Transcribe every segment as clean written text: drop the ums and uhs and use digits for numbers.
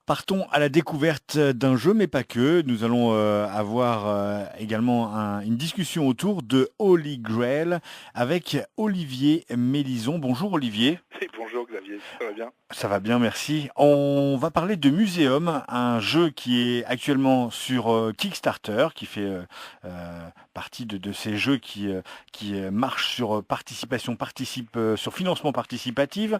Partons à la découverte d'un jeu, mais pas que. Nous allons avoir également une discussion autour de Holy Grail avec Olivier Mélison. Bonjour Olivier. Et bonjour Xavier, ça va bien? Ça va bien, merci. On va parler de Muséum, un jeu qui est actuellement sur Kickstarter, qui fait partie de ces jeux qui marchent sur sur financement participatif.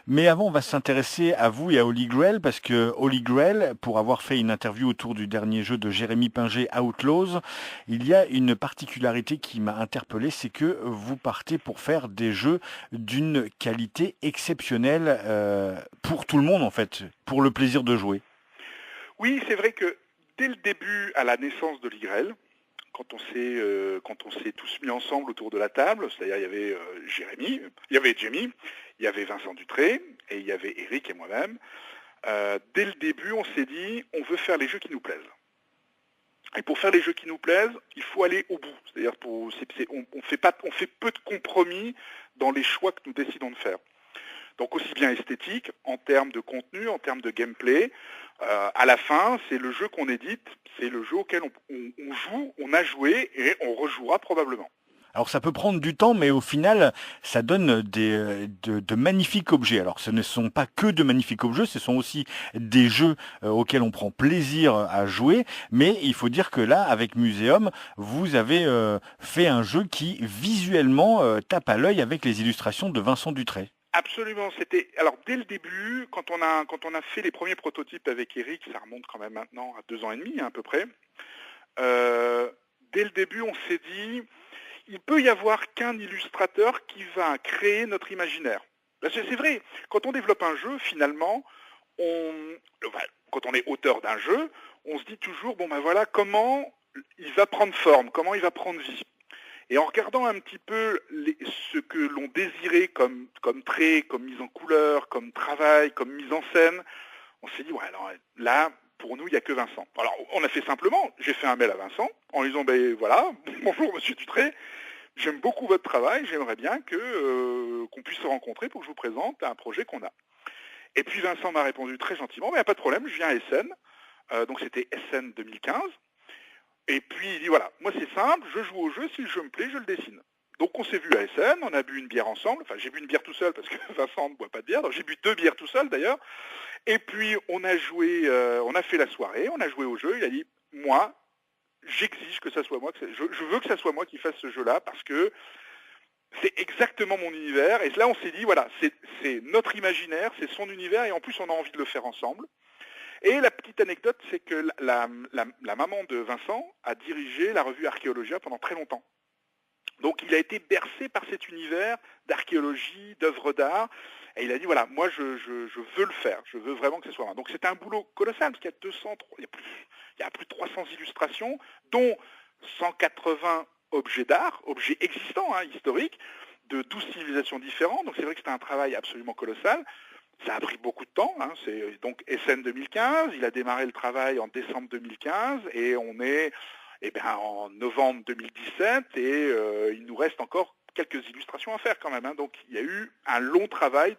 Mais avant, on va s'intéresser à vous et à Holy Grail, parce que Holy Grail, pour avoir fait une interview autour du dernier jeu de Jérémy Pinger, Outlaws, il y a une particularité qui m'a interpellé, c'est que vous partez pour faire des jeux d'une qualité exceptionnelle pour tout le monde, en fait, pour le plaisir de jouer. Oui, c'est vrai que dès le début, à la naissance de l'IGREL, quand on s'est tous mis ensemble autour de la table, c'est-à-dire il y avait Jérémy, il y avait Jamie, il y avait Vincent Dutré, et il y avait Eric et moi-même, dès le début, on s'est dit, on veut faire les jeux qui nous plaisent. Et pour faire les jeux qui nous plaisent, il faut aller au bout. C'est-à-dire on fait peu de compromis dans les choix que nous décidons de faire. Donc aussi bien esthétique, en termes de contenu, en termes de gameplay. À la fin, c'est le jeu qu'on édite, c'est le jeu auquel on joue, on a joué et on rejouera probablement. Alors ça peut prendre du temps, mais au final, ça donne de magnifiques objets. Alors ce ne sont pas que de magnifiques objets, ce sont aussi des jeux auxquels on prend plaisir à jouer. Mais il faut dire que là, avec Muséum, vous avez fait un jeu qui visuellement tape à l'œil avec les illustrations de Vincent Dutré. Absolument, alors dès le début, quand on a fait les premiers prototypes avec Eric, ça remonte quand même maintenant à 2 ans et demi hein, à peu près. euh, Dès le début, on s'est dit, il peut y avoir qu'un illustrateur qui va créer notre imaginaire. C'est vrai, quand on développe un jeu, finalement, quand on est auteur d'un jeu, on se dit toujours, bon ben voilà, comment il va prendre forme, comment il va prendre vie. Et en regardant un petit peu ce que l'on désirait comme trait, comme mise en couleur, comme travail, comme mise en scène, on s'est dit, ouais, alors là, pour nous, il n'y a que Vincent. Alors, on a fait simplement, j'ai fait un mail à Vincent en lui disant, ben voilà, bonjour Monsieur Dutré, j'aime beaucoup votre travail, j'aimerais bien qu'on puisse se rencontrer pour que je vous présente un projet qu'on a. Et puis Vincent m'a répondu très gentiment, mais il n'y a pas de problème, je viens à Essen. Donc c'était Essen 2015. Et puis il dit, voilà, moi c'est simple, je joue au jeu, si le jeu me plaît, je le dessine. Donc on s'est vu à Essen, on a bu une bière ensemble, enfin j'ai bu une bière tout seul parce que Vincent ne boit pas de bière, donc j'ai bu 2 bières tout seul d'ailleurs. Et puis on a joué, on a fait la soirée, on a joué au jeu, il a dit, moi, j'exige que ça soit moi, je veux que ça soit moi qui fasse ce jeu-là parce que c'est exactement mon univers. Et là, on s'est dit, voilà, c'est notre imaginaire, c'est son univers, et en plus, on a envie de le faire ensemble. Et la petite anecdote, c'est que la maman de Vincent a dirigé la revue Archéologia pendant très longtemps. Donc, il a été bercé par cet univers d'archéologie, d'œuvres d'art. Et il a dit, voilà, moi, je veux le faire. Je veux vraiment que ce soit moi. Donc, c'est un boulot colossal, parce qu'il y a il y a plus de 300 illustrations, dont 180 objets d'art, objets existants, hein, historiques, de 12 civilisations différentes. Donc, c'est vrai que c'était un travail absolument colossal. Ça a pris beaucoup de temps. Hein. C'est donc SN 2015. Il a démarré le travail en décembre 2015 et on est en novembre 2017 et il nous reste encore quelques illustrations à faire quand même. Hein. Donc il y a eu un long travail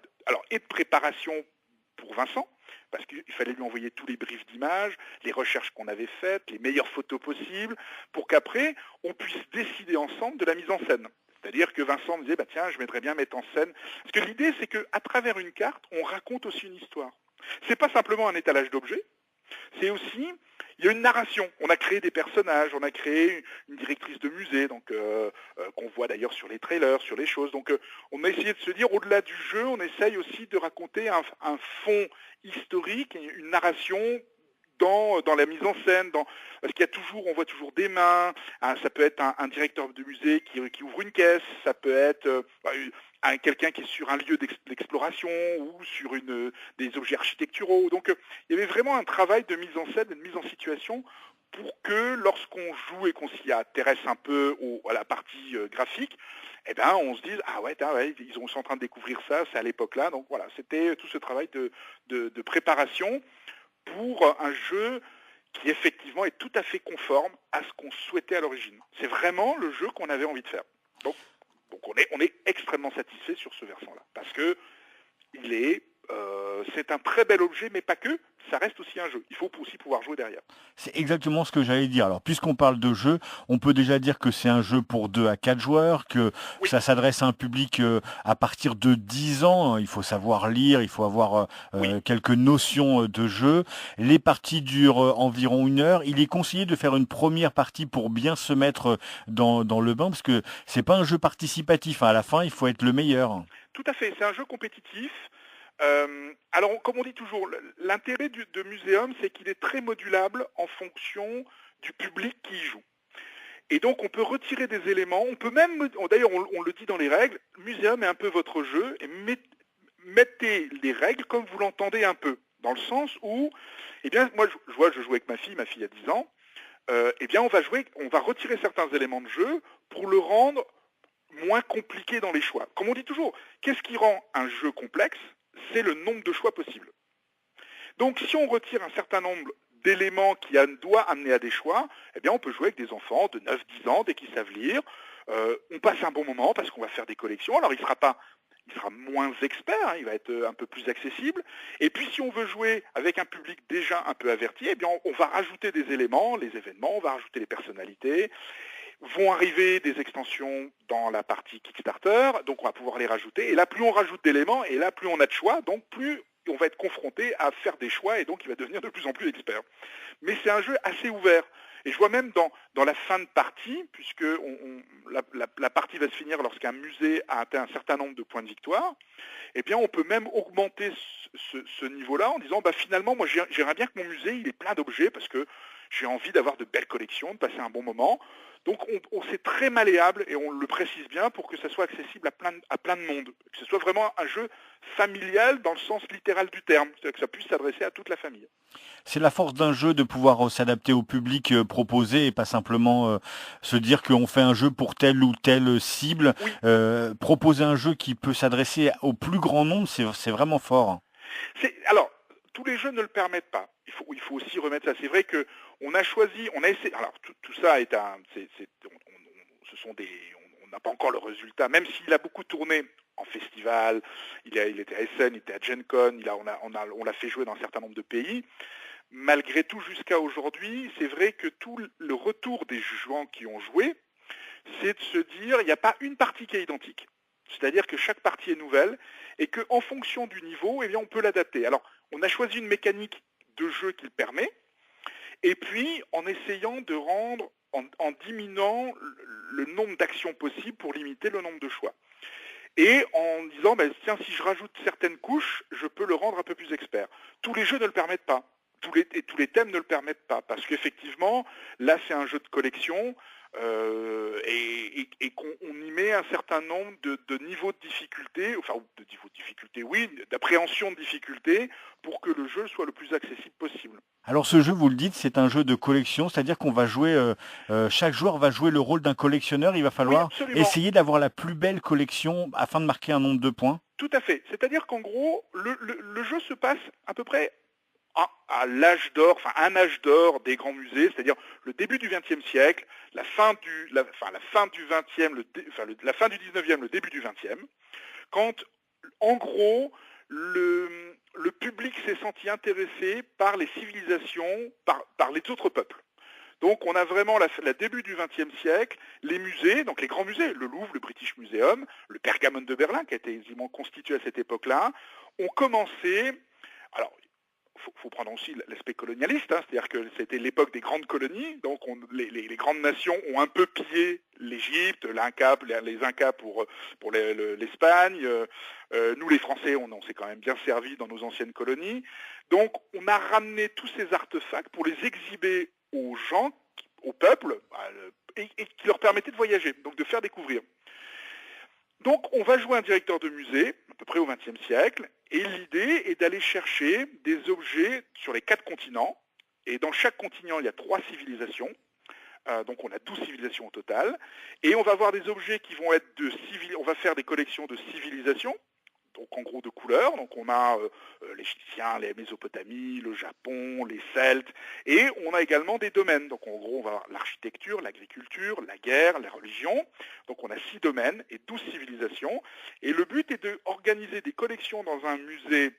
et de préparation pour Vincent, parce qu'il fallait lui envoyer tous les briefs d'images, les recherches qu'on avait faites, les meilleures photos possibles, pour qu'après on puisse décider ensemble de la mise en scène. C'est-à-dire que Vincent me disait, bah tiens, je m'aimerais bien mettre en scène. Parce que l'idée, c'est qu'à travers une carte, on raconte aussi une histoire. C'est pas simplement un étalage d'objets, c'est aussi, il y a une narration. On a créé des personnages, on a créé une directrice de musée, donc qu'on voit d'ailleurs sur les trailers, sur les choses. Donc on a essayé de se dire, au-delà du jeu, on essaye aussi de raconter un fond historique, une narration dans la mise en scène, parce qu'il y a toujours, on voit toujours des mains, hein, ça peut être un directeur de musée qui ouvre une caisse, ça peut être quelqu'un qui est sur un lieu d'exploration ou sur des objets architecturaux. Donc il y avait vraiment un travail de mise en scène et de mise en situation pour que lorsqu'on joue et qu'on s'y intéresse un peu à la partie graphique, eh ben, on se dise, ah ouais, ils sont en train de découvrir ça, c'est à l'époque là. Donc voilà, c'était tout ce travail de préparation pour un jeu qui effectivement est tout à fait conforme à ce qu'on souhaitait à l'origine. C'est vraiment le jeu qu'on avait envie de faire. Donc on est extrêmement satisfait sur ce versant-là, parce que il est c'est un très bel objet, mais pas que, ça reste aussi un jeu. Il faut aussi pouvoir jouer derrière. C'est exactement ce que j'allais dire. Alors, puisqu'on parle de jeu, on peut déjà dire que c'est un jeu pour 2 à 4 joueurs, que Oui, ça s'adresse à un public à partir de 10 ans. Il faut savoir lire, il faut avoir oui. quelques notions de jeu. Les parties durent environ 1 heure. Il est conseillé de faire une première partie pour bien se mettre dans le bain, parce que c'est pas un jeu participatif, hein. À la fin, il faut être le meilleur. Tout à fait, c'est un jeu compétitif. Alors, comme on dit toujours, l'intérêt de Muséum, c'est qu'il est très modulable en fonction du public qui y joue. Et donc, on peut retirer des éléments, on peut même, d'ailleurs, on le dit dans les règles, Muséum est un peu votre jeu, et mettez les règles comme vous l'entendez un peu, dans le sens où, eh bien, moi, je joue avec ma fille a 10 ans, eh bien, on va retirer certains éléments de jeu pour le rendre moins compliqué dans les choix. Comme on dit toujours, qu'est-ce qui rend un jeu complexe? C'est le nombre de choix possibles. Donc si on retire un certain nombre d'éléments qui doivent amener à des choix, eh bien on peut jouer avec des enfants de 9-10 ans dès qu'ils savent lire. On passe un bon moment parce qu'on va faire des collections. Alors il sera moins expert, hein, il va être un peu plus accessible. Et puis si on veut jouer avec un public déjà un peu averti, eh bien on va rajouter des éléments, les événements, on va rajouter les personnalités. Vont arriver des extensions dans la partie Kickstarter, donc on va pouvoir les rajouter. Et là, plus on rajoute d'éléments, et là, plus on a de choix, donc plus on va être confronté à faire des choix, et donc il va devenir de plus en plus expert. Mais c'est un jeu assez ouvert. Et je vois même dans la fin de partie, puisque la partie va se finir lorsqu'un musée a atteint un certain nombre de points de victoire, eh bien on peut même augmenter ce niveau-là en disant, bah, finalement, moi j'aimerais bien que mon musée il est plein d'objets, parce que j'ai envie d'avoir de belles collections, de passer un bon moment. Donc c'est très malléable et on le précise bien pour que ça soit accessible à plein de monde. Que ce soit vraiment un jeu familial dans le sens littéral du terme, c'est-à-dire que ça puisse s'adresser à toute la famille. C'est la force d'un jeu de pouvoir s'adapter au public proposé et pas simplement se dire qu'on fait un jeu pour telle ou telle cible. Oui, Proposer un jeu qui peut s'adresser au plus grand nombre, c'est vraiment fort. alors tous les jeux ne le permettent pas. Il faut aussi remettre ça. C'est vrai que on a choisi, on a essayé. Alors tout ça est ce sont des, on n'a pas encore le résultat, même s'il a beaucoup tourné en festival, il était à Essen, il était à Gen Con, on l'a fait jouer dans un certain nombre de pays. Malgré tout, jusqu'à aujourd'hui, c'est vrai que tout le retour des joueurs qui ont joué, c'est de se dire, il n'y a pas une partie qui est identique. C'est-à-dire que chaque partie est nouvelle et qu'en fonction du niveau, eh bien, on peut l'adapter. Alors, on a choisi une mécanique de jeu qui le permet, et puis en essayant de rendre, en diminuant le nombre d'actions possibles pour limiter le nombre de choix. Et en disant, ben, tiens, si je rajoute certaines couches, je peux le rendre un peu plus expert. Tous les jeux ne le permettent pas. Tous les thèmes ne le permettent pas. Parce qu'effectivement, là, c'est un jeu de collection et qu'on y met un certain nombre de niveaux de difficulté, enfin, de niveaux de difficulté, oui, d'appréhension de difficulté, pour que le jeu soit le plus accessible possible. Alors ce jeu, vous le dites, c'est un jeu de collection, c'est-à-dire qu'on va jouer, chaque joueur va jouer le rôle d'un collectionneur. Il va Oui, falloir absolument. essayer d'avoir la plus belle collection afin de marquer un nombre de points. Tout à fait. C'est-à-dire qu'en gros, le jeu se passe à peu près à l'âge d'or, enfin un âge d'or des grands musées, c'est-à-dire le début du XXe siècle, la fin du XXe, la fin du XIXe, le début du XXe, quand en gros le public s'est senti intéressé par les civilisations, par les autres peuples. Donc on a vraiment la début du XXe siècle, les musées, donc les grands musées, le Louvre, le British Museum, le Pergamon de Berlin, qui a été aisément constitué à cette époque-là, ont commencé. Alors, faut prendre aussi l'aspect colonialiste, hein, c'est-à-dire que c'était l'époque des grandes colonies, donc les grandes nations ont un peu pillé l'Égypte, les Incas pour l'Espagne. Nous, les Français, on s'est quand même bien servi dans nos anciennes colonies. Donc, on a ramené tous ces artefacts pour les exhiber aux gens, au peuple, et qui leur permettaient de voyager, donc de faire découvrir. Donc on va jouer un directeur de musée, à peu près au XXe siècle, et l'idée est d'aller chercher des objets sur les 4 continents, et dans chaque continent il y a 3 civilisations, donc on a 12 civilisations au total, et on va avoir des objets qui vont être on va faire des collections de civilisations, donc en gros de couleurs, donc on a l'Égyptien, les Mésopotamies, le Japon, les Celtes, et on a également des domaines, donc en gros on va avoir l'architecture, l'agriculture, la guerre, la religion, donc on a 6 domaines et 12 civilisations, et le but est d'organiser des collections dans un musée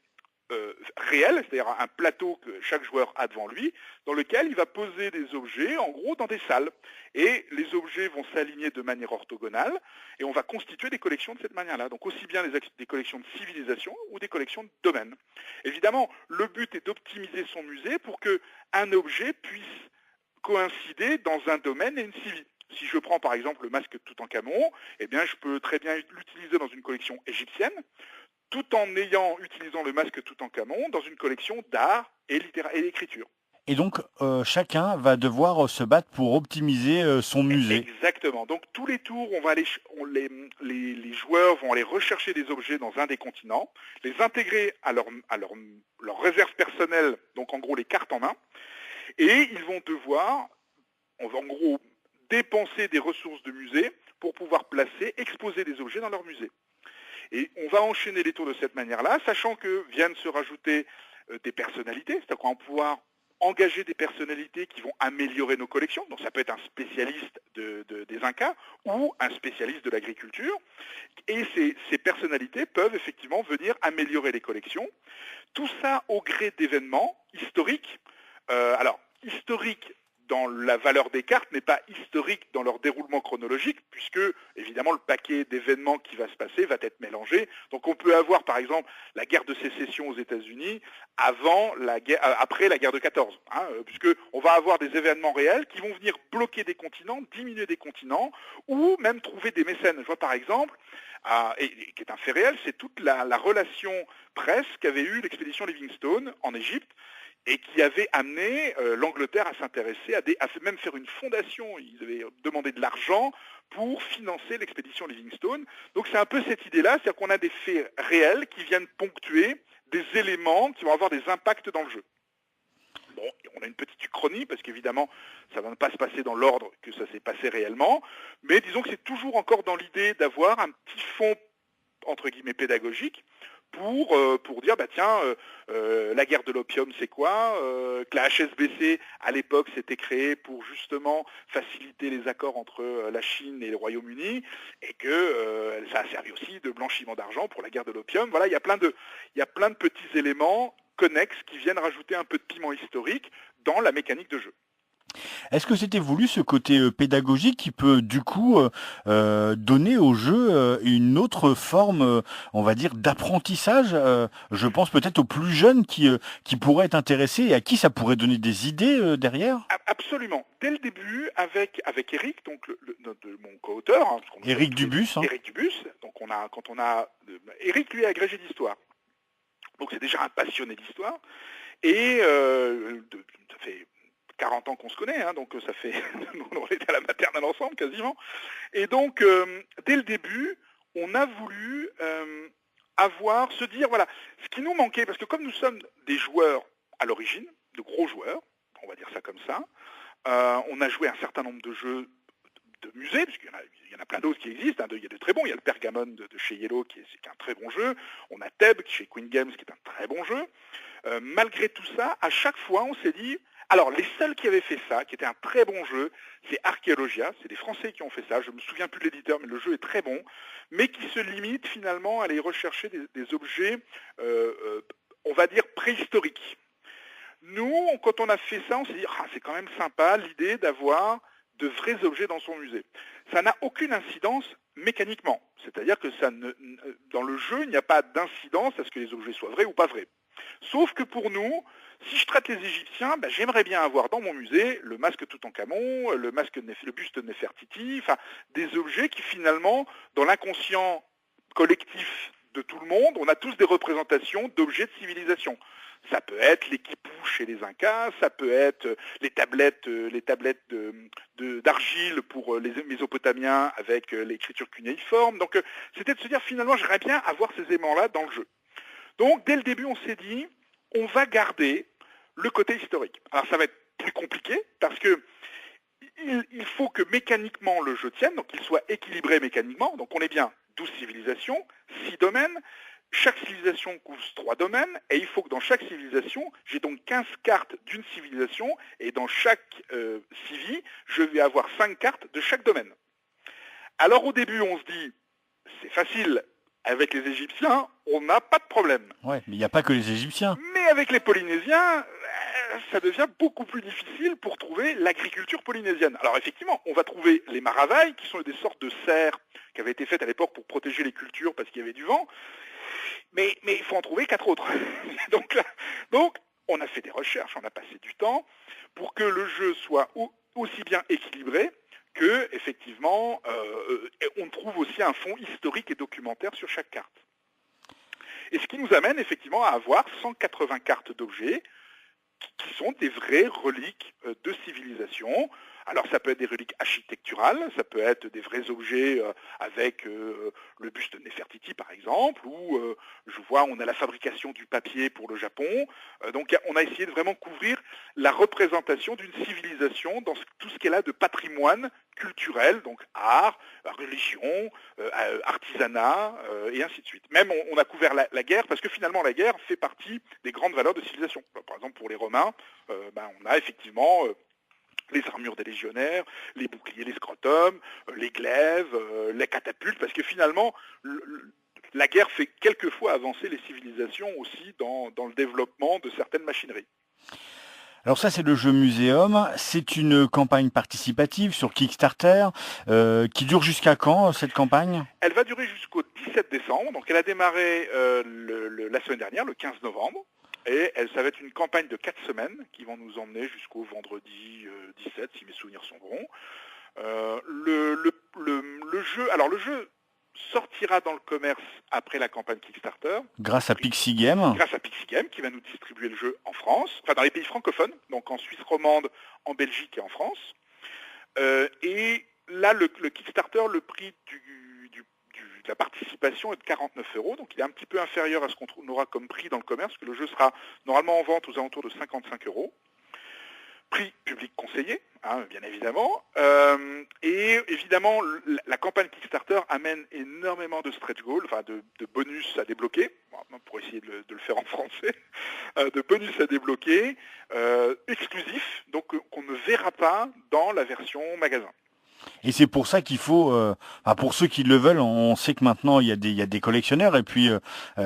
réel, c'est-à-dire un plateau que chaque joueur a devant lui, dans lequel il va poser des objets, en gros, dans des salles. Et les objets vont s'aligner de manière orthogonale, et on va constituer des collections de cette manière-là. Donc aussi bien des collections de civilisation ou des collections de domaines. Évidemment, le but est d'optimiser son musée pour qu'un objet puisse coïncider dans un domaine et une civie. Si je prends par exemple le masque Toutankhamon, eh bien je peux très bien l'utiliser dans une collection égyptienne, tout en utilisant le masque Toutankhamon dans une collection d'art et d'écriture. Et donc, chacun va devoir se battre pour optimiser son musée. Exactement. Donc tous les tours, les joueurs vont aller rechercher des objets dans un des continents, les intégrer à leur réserve personnelle, donc en gros les cartes en main, et ils vont devoir, en gros, dépenser des ressources de musée pour pouvoir exposer des objets dans leur musée. Et on va enchaîner les tours de cette manière-là, sachant que viennent se rajouter des personnalités, c'est-à-dire qu'on va pouvoir engager des personnalités qui vont améliorer nos collections. Donc ça peut être un spécialiste des Incas ou un spécialiste de l'agriculture. Et ces personnalités peuvent effectivement venir améliorer les collections. Tout ça au gré d'événements historiques. Alors, historiques dans la valeur des cartes, mais pas historique dans leur déroulement chronologique, puisque évidemment le paquet d'événements qui va se passer va être mélangé. Donc on peut avoir par exemple la guerre de sécession aux États-Unis après la guerre de 14, puisque on va avoir des événements réels qui vont venir bloquer des continents, diminuer des continents, ou même trouver des mécènes. Je vois par exemple, qui est un fait réel, c'est toute la relation presse qu'avait eue l'expédition Livingstone en Égypte, et qui avait amené l'Angleterre à s'intéresser, à même faire une fondation. Ils avaient demandé de l'argent pour financer l'expédition Livingstone. Donc c'est un peu cette idée-là, c'est-à-dire qu'on a des faits réels qui viennent ponctuer des éléments qui vont avoir des impacts dans le jeu. Bon, on a une petite uchronie, parce qu'évidemment, ça ne va pas se passer dans l'ordre que ça s'est passé réellement, mais disons que c'est toujours encore dans l'idée d'avoir un petit fond, entre guillemets, pédagogique, pour dire, la guerre de l'opium, c'est quoi, que la HSBC, à l'époque, s'était créée pour justement faciliter les accords entre la Chine et le Royaume-Uni, et que ça a servi aussi de blanchiment d'argent pour la guerre de l'opium. Voilà, il y a plein de petits éléments connexes qui viennent rajouter un peu de piment historique dans la mécanique de jeu. Est-ce que c'était voulu ce côté pédagogique qui peut du coup donner au jeu une autre forme, on va dire, d'apprentissage je pense peut-être aux plus jeunes qui pourraient être intéressés et à qui ça pourrait donner des idées derrière. Absolument. Dès le début, avec Eric, donc mon co-auteur, Eric Dubus. Eric Dubus. Donc Eric, lui, est agrégé d'histoire. Donc c'est déjà un passionné d'histoire. Et ça fait 40 ans qu'on se connaît, donc ça fait, on était à la maternelle ensemble quasiment. Et donc, dès le début, on a voulu se dire, voilà, ce qui nous manquait, parce que comme nous sommes des joueurs à l'origine, de gros joueurs, on va dire ça comme ça, on a joué un certain nombre de jeux de musée, puisqu'il y en a plein d'autres qui existent, il y a de très bons, il y a le Pergamon de chez Yellow qui est un très bon jeu, on a Thèbes chez Queen Games qui est un très bon jeu. Malgré tout ça, à chaque fois on s'est dit, alors les seuls qui avaient fait ça, qui était un très bon jeu, c'est Archéologia, c'est des Français qui ont fait ça, je ne me souviens plus de l'éditeur, mais le jeu est très bon, mais qui se limite finalement à aller rechercher des objets, on va dire préhistoriques. Nous, quand on a fait ça, on s'est dit, c'est quand même sympa l'idée d'avoir de vrais objets dans son musée. Ça n'a aucune incidence mécaniquement. C'est-à-dire que dans le jeu, il n'y a pas d'incidence à ce que les objets soient vrais ou pas vrais. Sauf que pour nous, si je traite les Égyptiens, j'aimerais bien avoir dans mon musée le masque Toutankhamon, le buste de Néfertiti, des objets qui finalement, dans l'inconscient collectif de tout le monde, on a tous des représentations d'objets de civilisation. Ça peut être les quipous chez les Incas, ça peut être les tablettes d'argile pour les Mésopotamiens avec l'écriture cunéiforme. Donc c'était de se dire finalement j'aimerais bien avoir ces éléments-là dans le jeu. Donc dès le début on s'est dit on va garder le côté historique. Alors ça va être plus compliqué parce que il faut que mécaniquement le jeu tienne, donc qu'il soit équilibré mécaniquement. Donc on est bien 12 civilisations, 6 domaines. Chaque civilisation couvre 3 domaines, et il faut que dans chaque civilisation, j'ai donc 15 cartes d'une civilisation, et dans chaque civi, je vais avoir 5 cartes de chaque domaine. Alors au début, on se dit, c'est facile, Avec les Égyptiens, on n'a pas de problème. Ouais, mais il n'y a pas que les Égyptiens. Mais avec les Polynésiens, ça devient beaucoup plus difficile pour trouver l'agriculture polynésienne. Alors effectivement, on va trouver les maravailles, qui sont des sortes de serres qui avaient été faites à l'époque pour protéger les cultures parce qu'il y avait du vent, mais il faut en trouver 4 autres. donc, on a fait des recherches, on a passé du temps pour que le jeu soit aussi bien équilibré que, effectivement, on trouve aussi un fond historique et documentaire sur chaque carte. Et ce qui nous amène effectivement à avoir 180 cartes d'objets qui sont des vraies reliques de civilisation. Alors ça peut être des reliques architecturales, ça peut être des vrais objets avec le buste de Néfertiti par exemple, ou je vois on a la fabrication du papier pour le Japon. Donc on a essayé de vraiment couvrir la représentation d'une civilisation dans tout ce qu'elle a de patrimoine culturel, donc art, religion, artisanat, et ainsi de suite. Même on a couvert la guerre, parce que finalement la guerre fait partie des grandes valeurs de civilisation. Par exemple pour les Romains, on a effectivement les armures des légionnaires, les boucliers, les scrotums, les glaives, les catapultes, parce que finalement, la guerre fait quelquefois avancer les civilisations aussi dans le développement de certaines machineries. Alors ça, c'est le jeu Muséum. C'est une campagne participative sur Kickstarter qui dure jusqu'à quand, cette campagne? Elle va durer jusqu'au 17 décembre, donc elle a démarré la semaine dernière, le 15 novembre. Et ça va être une campagne de 4 semaines qui vont nous emmener jusqu'au vendredi 17, si mes souvenirs sont bons. Le jeu sortira dans le commerce après la campagne Kickstarter. Grâce à Pixie Game. Grâce à Pixie Game qui va nous distribuer le jeu en France, enfin dans les pays francophones, donc en Suisse romande, en Belgique et en France. Et là, le Kickstarter, le prix de la participation est de 49 €, donc il est un petit peu inférieur à ce qu'on aura comme prix dans le commerce, parce que le jeu sera normalement en vente aux alentours de 55 €. Prix public conseillé, bien évidemment. Et évidemment, la campagne Kickstarter amène énormément de stretch goals, enfin de bonus à débloquer, pour essayer de le faire en français, de bonus à débloquer, exclusifs, donc qu'on ne verra pas dans la version magasin. Et c'est pour ça qu'il faut, pour ceux qui le veulent, on sait que maintenant il y a des collectionneurs, et puis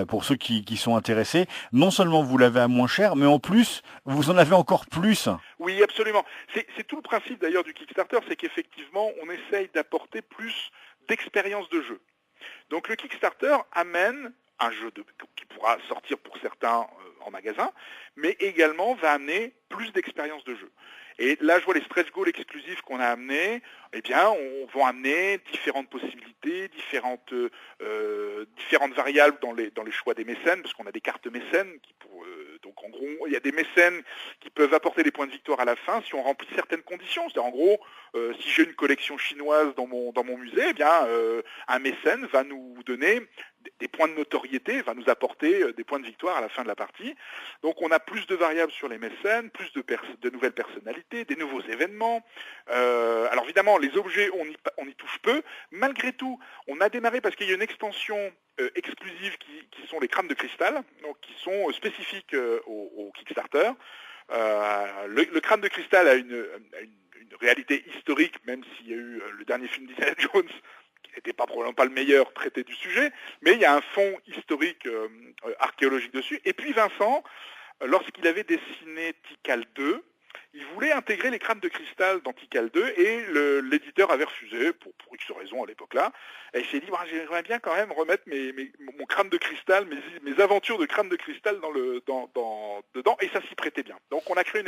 pour ceux qui sont intéressés, non seulement vous l'avez à moins cher, mais en plus, vous en avez encore plus. Oui, absolument. C'est tout le principe d'ailleurs du Kickstarter, c'est qu'effectivement, on essaye d'apporter plus d'expérience de jeu. Donc le Kickstarter amène un jeu qui pourra sortir pour certains en magasin, mais également va amener plus d'expérience de jeu. Et là, je vois les stretch goals exclusifs qu'on a amenés, eh bien, on va amener différentes possibilités, différentes variables dans les choix des mécènes, parce qu'on a des cartes mécènes donc en gros, il y a des mécènes qui peuvent apporter des points de victoire à la fin si on remplit certaines conditions. C'est-à-dire en gros, si j'ai une collection chinoise dans mon musée, eh bien, un mécène va nous donner des points de notoriété, va nous apporter des points de victoire à la fin de la partie. Donc on a plus de variables sur les mécènes, plus de nouvelles personnalités, des nouveaux événements. Alors évidemment, les objets, on y touche peu. Malgré tout, on a démarré parce qu'il y a une extension exclusive qui sont les crânes de cristal, donc qui sont spécifiques au Kickstarter. Le crâne de cristal a une réalité historique, même s'il y a eu le dernier film d'Indiana Jones, qui n'était probablement pas le meilleur traité du sujet, mais il y a un fond historique archéologique dessus. Et puis Vincent, lorsqu'il avait dessiné Tikal 2, il voulait intégrer les crânes de cristal dans Tikal 2 et l'éditeur avait refusé, pour X raisons à l'époque-là. Et il s'est dit, j'aimerais bien quand même remettre mon crâne de cristal, mes aventures de crâne de cristal dedans, et ça s'y prêtait bien. Donc on a créé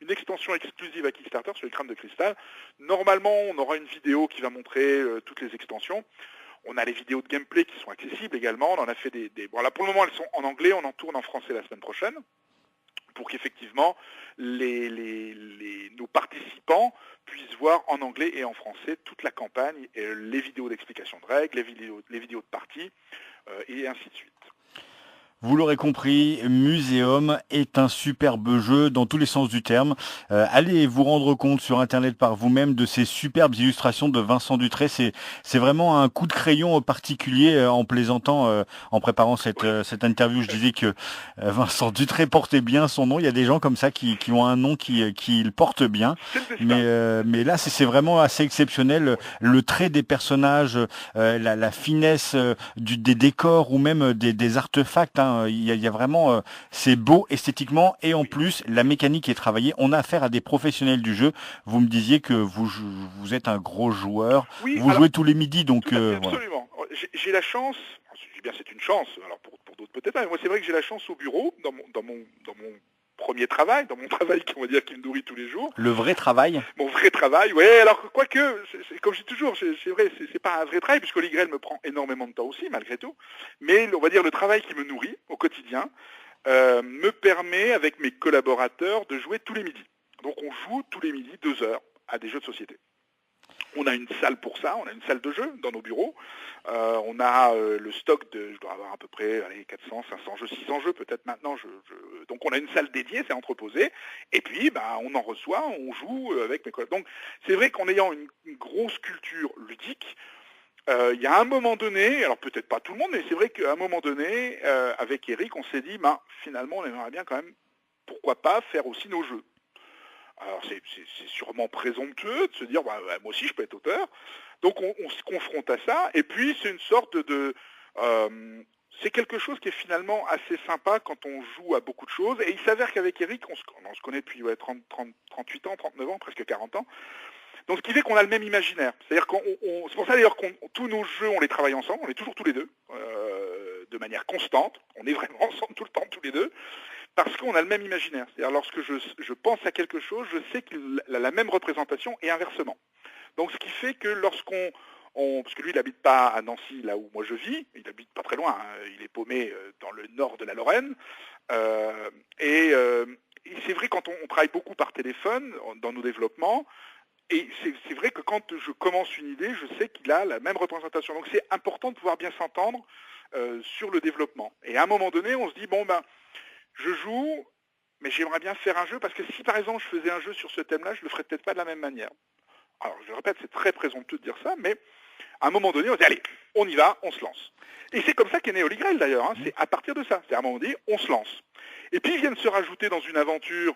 une extension exclusive à Kickstarter sur les crânes de cristal. Normalement, on aura une vidéo qui va montrer toutes les extensions. On a les vidéos de gameplay qui sont accessibles également. On en a fait Bon, là, pour le moment, elles sont en anglais, on en tourne en français la semaine prochaine, pour qu'effectivement nos participants puissent voir en anglais et en français toute la campagne, les vidéos d'explication de règles, les vidéos de partie, et ainsi de suite. Vous l'aurez compris, Muséum est un superbe jeu dans tous les sens du terme. Allez vous rendre compte sur Internet par vous-même de ces superbes illustrations de Vincent Dutrait. C'est vraiment un coup de crayon particulier en plaisantant, en préparant cette interview. Je disais que Vincent Dutrait portait bien son nom. Il y a des gens comme ça qui ont un nom qui le porte bien. C'est le destin. Mais là, c'est vraiment assez exceptionnel. Le trait des personnages, la finesse des décors ou même des artefacts, hein. Il y a vraiment, c'est beau esthétiquement et en Oui. plus la mécanique est travaillée. On a affaire à des professionnels du jeu. Vous me disiez que vous êtes un gros joueur. Oui, Vous alors jouez tous les midis, tout donc à fait, voilà. absolument. J'ai la chance, je dis bien c'est une chance, alors pour d'autres peut-être pas, mais moi c'est vrai que j'ai la chance au bureau, dans mon premier travail, dans mon travail on va dire qui me nourrit tous les jours, Le vrai travail. mon vrai travail, ouais, alors quoique, comme je dis toujours, c'est vrai, c'est pas un vrai travail, puisque l'IGREL me prend énormément de temps aussi, malgré tout, mais on va dire le travail qui me nourrit au quotidien me permet, avec mes collaborateurs, de jouer tous les midis. Donc on joue tous les midis 2 heures à des jeux de société. On a une salle pour ça, on a une salle de jeu dans nos bureaux. On a le stock je dois avoir à peu près 400, 500 jeux, 600 jeux peut-être maintenant. Donc on a une salle dédiée, c'est entreposé. Et puis on en reçoit, on joue avec mes collègues. Donc c'est vrai qu'en ayant une grosse culture ludique, il y a un moment donné, alors peut-être pas tout le monde, mais c'est vrai qu'à un moment donné, avec Eric, on s'est dit, finalement on aimerait bien quand même, pourquoi pas, faire aussi nos jeux. Alors c'est sûrement présomptueux de se dire moi aussi je peux être auteur. Donc on se confronte à ça et puis c'est une sorte c'est quelque chose qui est finalement assez sympa quand on joue à beaucoup de choses. Et il s'avère qu'avec Eric, on se connaît depuis 38 ans, 39 ans, presque 40 ans. Donc ce qui fait qu'on a le même imaginaire. C'est-à-dire c'est pour ça d'ailleurs que tous nos jeux, on les travaille ensemble, on est toujours tous les deux, de manière constante. On est vraiment ensemble tout le temps, tous les deux. Parce qu'on a le même imaginaire. C'est-à-dire lorsque je pense à quelque chose, je sais qu'il a la même représentation et inversement. Donc ce qui fait que parce que lui il n'habite pas à Nancy, là où moi je vis, il habite pas très loin, hein, il est paumé dans le nord de la Lorraine. Et c'est vrai quand on travaille beaucoup par téléphone dans nos développements, et c'est vrai que quand je commence une idée, je sais qu'il a la même représentation. Donc c'est important de pouvoir bien s'entendre sur le développement. Et à un moment donné, on se dit, je joue, mais j'aimerais bien faire un jeu, parce que si par exemple je faisais un jeu sur ce thème-là, je ne le ferais peut-être pas de la même manière. Alors je répète, c'est très présomptueux de dire ça, mais à un moment donné, on se dit, allez, on y va, on se lance. Et c'est comme ça qu'est né Holy Grail d'ailleurs, hein. C'est à partir de ça. C'est à un moment donné, on se lance. Et puis viennent se rajouter dans une aventure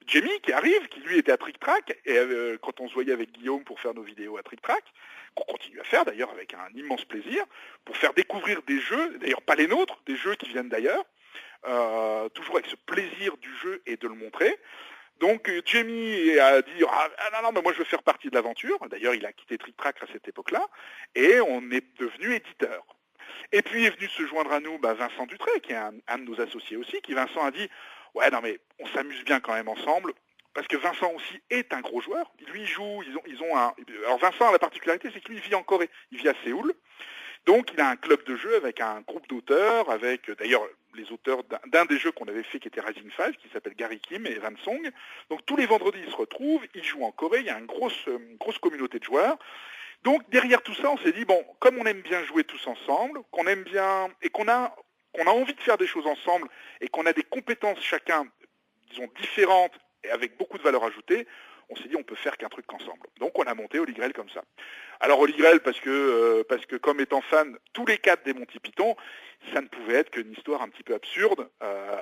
Jamie qui arrive, qui lui était à Trick Track, et quand on se voyait avec Guillaume pour faire nos vidéos à Trick Track, qu'on continue à faire d'ailleurs avec un immense plaisir, pour faire découvrir des jeux, d'ailleurs pas les nôtres, des jeux qui viennent d'ailleurs, toujours avec ce plaisir du jeu et de le montrer. Donc Jamie a dit non, mais moi je veux faire partie de l'aventure. D'ailleurs il a quitté Trick Track à cette époque-là, et on est devenu éditeur. Et puis est venu se joindre à nous Vincent Dutrait, qui est un de nos associés aussi, qui Vincent a dit ouais non mais on s'amuse bien quand même ensemble. Parce que Vincent aussi est un gros joueur. Lui il joue, ils ont un. Alors Vincent a la particularité, c'est qu'il vit en Corée, il vit à Séoul. Donc il a un club de jeu avec un groupe d'auteurs, avec d'ailleurs les auteurs d'un des jeux qu'on avait fait qui était Rising 5, qui s'appelle Gary Kim et Evan Song. Donc tous les vendredis ils se retrouvent, ils jouent en Corée, il y a une grosse communauté de joueurs. Donc derrière tout ça, on s'est dit, comme on aime bien jouer tous ensemble, qu'on aime bien et qu'on a envie de faire des choses ensemble et qu'on a des compétences chacun, disons, différentes et avec beaucoup de valeur ajoutée, on s'est dit on peut faire qu'un truc qu'ensemble. Donc on a monté Holy Grail comme ça. Alors Holy Grail parce que comme étant fan tous les 4 des Monty Python, ça ne pouvait être qu'une histoire un petit peu absurde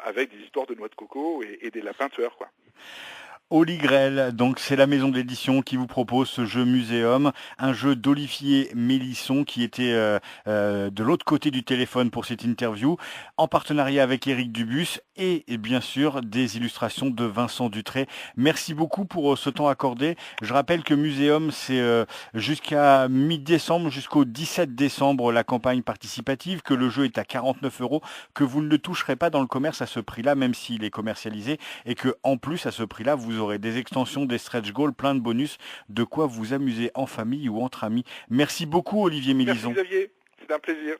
avec des histoires de noix de coco et des lapins tueurs quoi. Holy Grail, donc c'est la maison d'édition qui vous propose ce jeu Muséum, un jeu d'Olivier Mélisson qui était de l'autre côté du téléphone pour cette interview, en partenariat avec Éric Dubus et bien sûr des illustrations de Vincent Dutrait. Merci beaucoup pour ce temps accordé. Je rappelle que Muséum c'est jusqu'à mi-décembre, jusqu'au 17 décembre la campagne participative, que le jeu est à 49 €, que vous ne le toucherez pas dans le commerce à ce prix-là, même s'il est commercialisé, et que en plus à ce prix-là vous aurez des extensions, des stretch goals, plein de bonus, de quoi vous amuser en famille ou entre amis. Merci beaucoup Olivier Merci Mélisson. Xavier, c'est un plaisir.